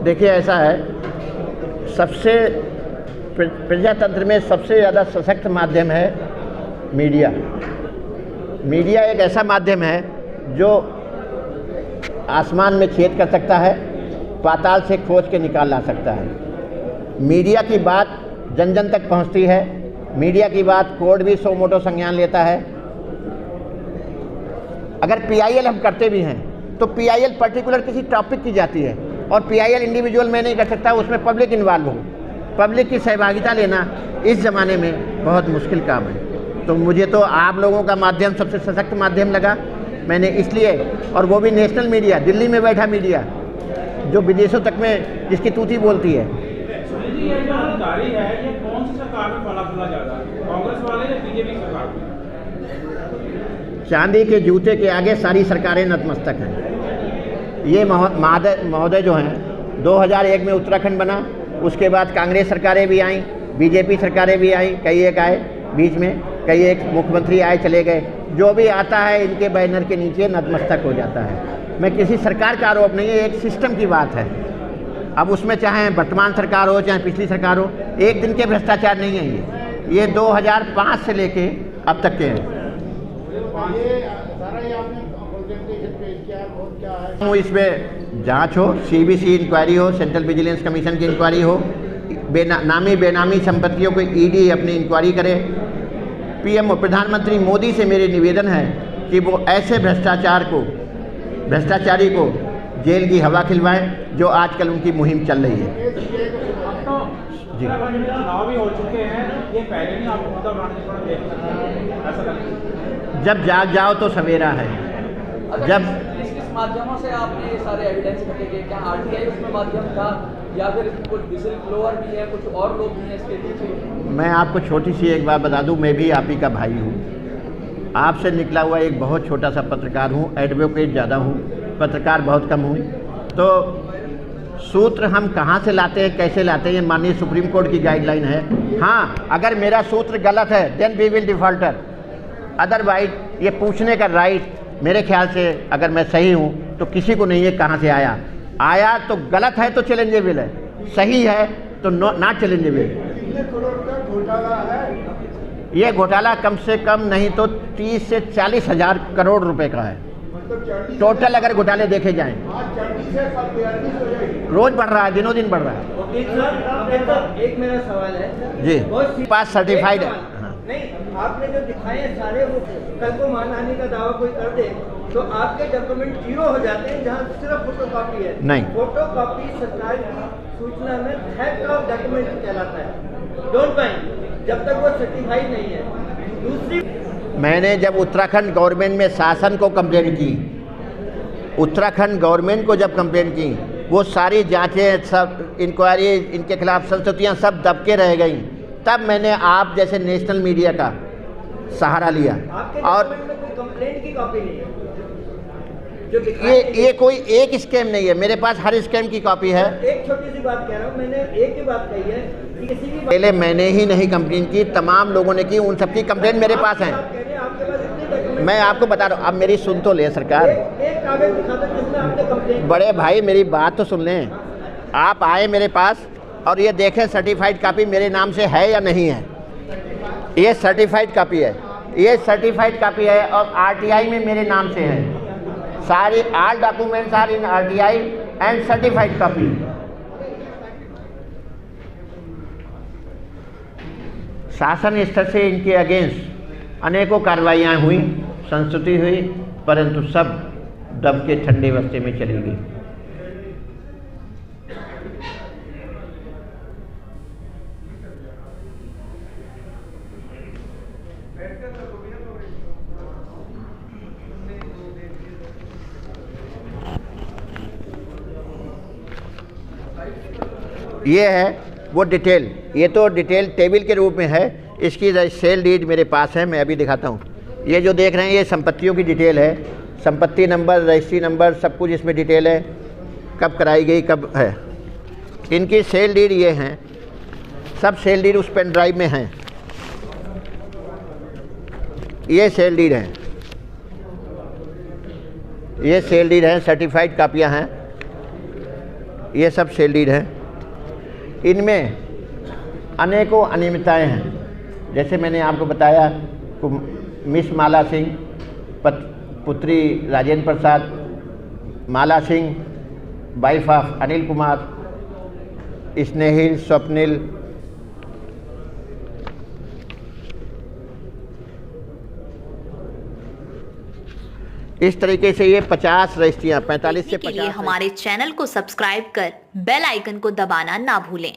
देखिए, ऐसा है, सबसे प्रजातंत्र में सबसे ज़्यादा सशक्त माध्यम है मीडिया। मीडिया एक ऐसा माध्यम है जो आसमान में छेद कर सकता है, पाताल से खोज के निकाल ला सकता है। मीडिया की बात जन जन तक पहुंचती है। मीडिया की बात कोर्ट भी सो मोटो संज्ञान लेता है। अगर पीआईएल हम करते भी हैं तो पीआईएल पर्टिकुलर किसी टॉपिक की जाती है, और पीआईएल इंडिविजुअल में नहीं कर सकता, उसमें पब्लिक इन्वॉल्व हो। पब्लिक की सहभागिता लेना इस ज़माने में बहुत मुश्किल काम है। तो मुझे तो आप लोगों का माध्यम सबसे सशक्त माध्यम लगा। मैंने इसलिए, और वो भी नेशनल मीडिया, दिल्ली में बैठा मीडिया जो विदेशों तक में जिसकी तूती बोलती है। ये जो अधिकारी है, ये कौन सी सरकार में फला फूला ज्यादा है, कांग्रेस वाले या बीजेपी सरकार में? चांदी के जूते के आगे सारी सरकारें नतमस्तक हैं। ये महोदय जो हैं, 2001 में उत्तराखंड बना, उसके बाद कांग्रेस सरकारें भी आईं, बीजेपी सरकारें भी आईं, कई एक आए बीच में, कई एक मुख्यमंत्री आए चले गए। जो भी आता है इनके बैनर के नीचे नतमस्तक हो जाता है। मैं किसी सरकार का आरोप नहीं है, एक सिस्टम की बात है। अब उसमें चाहे वर्तमान सरकार हो चाहे पिछली सरकार हो, एक दिन के भ्रष्टाचार नहीं है ये 2005 से लेके अब तक के हैं। इसमें जांच हो, सीबीसी इंक्वायरी हो, सेंट्रल विजिलेंस कमीशन की इंक्वायरी हो, नामी बेनामी संपत्तियों को ईडी अपनी इंक्वायरी करे। पीएम प्रधानमंत्री मोदी से मेरे निवेदन है कि वो ऐसे भ्रष्टाचारी को जेल की हवा खिलवाएं जो आजकल उनकी मुहिम चल रही है। जी, चुनाव भी हो चुके हैं, ये पहले नहीं आपको मुद्दा बनाने ऐसा जब जाग जाओ तो सवेरा है। जब किस माध्यमों से आपने ये सारे एविडेंस इकट्ठे किए? क्या आरटीआई उसमें माध्यम था या फिर कुछ विजिल ब्लोअर भी है, कुछ और लोग भी हैं इसके पीछे? मैं आपको छोटी सी एक बात बता दूं, मैं भी आप ही का भाई हूँ। आपसे निकला हुआ एक बहुत छोटा सा पत्रकार हूँ, एडवोकेट ज़्यादा हूँ, पत्रकार बहुत कम हूँ। तो सूत्र हम कहाँ से लाते हैं, कैसे लाते हैं, ये माननीय सुप्रीम कोर्ट की गाइडलाइन है। हाँ, अगर मेरा सूत्र गलत है then we will defaulter, otherwise ये पूछने का राइट मेरे ख्याल से अगर मैं सही हूँ तो किसी को नहीं है कहाँ से आया तो गलत है तो चैलेंजेबल है, सही है तो नॉट चैलेंजेबल। ये घोटाला कम से कम नहीं तो 30 से 40 हज़ार करोड़ रुपए का है टोटल, अगर घोटाले देखे जाएं। रोज बढ़ रहा है, दिनों दिन बढ़ रहा है। एक मेरा सवाल है जी, पास सर्टिफाइड है। नहीं, आपने जो दिखाए हैं सारे, वो कल को मानहानि का दावा कोई कर दे तो आपके डॉक्यूमेंट जीरो हो जाते हैं, जहाँ सिर्फ फोटोकॉपी है। नहीं, फोटोकॉपी सरकार की सूचना में थेफ्ट ऑफ डॉक्यूमेंट कहलाता है। डोंट माइंड, जब तक वो सर्टिफाइड नहीं है। दूसरी, मैंने जब उत्तराखंड गवर्नमेंट में शासन को कंप्लेंट की, उत्तराखंड गवर्नमेंट को जब कंप्लेंट की, वो सारी जांचें, सब इंक्वायरी, इनके खिलाफ संस्तुतियाँ सब दबके रह गई, तब मैंने आप जैसे नेशनल मीडिया का सहारा लिया। और कोई कंप्लेंट की कॉपी नहीं है जो ये कोई एक स्कैम नहीं है, मेरे पास हर स्कैम की कॉपी है। एक छोटी सी बात कह रहा हूँ, मैंने एक ही बात कही है कि किसी भी पहले मैंने ही नहीं कंप्लेन की, तमाम लोगों ने की, उन सबकी कंप्लेंट मेरे पास है। मैं आपको बता रहा हूँ, अब मेरी सुन तो ले सरकार। एक कागज दिखा दो जिसमें आपने कंप्लेंट। बड़े भाई मेरी बात तो सुन लें। आप आए मेरे पास और ये देखें सर्टिफाइड कॉपी मेरे नाम से है या नहीं है। ये सर्टिफाइड कॉपी है, ये सर्टिफाइड कॉपी है और आरटीआई में मेरे नाम से है। सारी all documents are in RTI and certified copy. शासन स्तर से इनके अगेंस्ट अनेकों कार्रवाइयाँ हुई, संस्तुति हुई, परंतु सब दब के ठंडे बस्ते में चली गई। ये है वो डिटेल, ये तो डिटेल टेबल के रूप में है। इसकी सेल डीड मेरे पास है, मैं अभी दिखाता हूँ। ये जो देख रहे हैं ये संपत्तियों की डिटेल है, संपत्ति नंबर, रजिस्ट्री नंबर, सब कुछ इसमें डिटेल है, कब कराई गई, कब है। इनकी सेल डीड ये हैं, सब सेल डीड उस पेन ड्राइव में हैं। ये सेल डीड हैं, ये सेल डीड हैं, सर्टिफाइड कापियाँ हैं। ये सब सेल डीड हैं। इनमें अनेकों अनियमितताएं हैं। जैसे मैंने आपको बताया मिस माला सिंह, पुत्री राजेंद्र प्रसाद, माला सिंह वाइफ ऑफ अनिल कुमार, स्नेहिल, स्वप्निल, इस तरीके से ये 50 रजिस्ट्रियाँ 45 से 50 के लिए हमारे चैनल को सब्सक्राइब कर बेल आइकन को दबाना ना भूलें।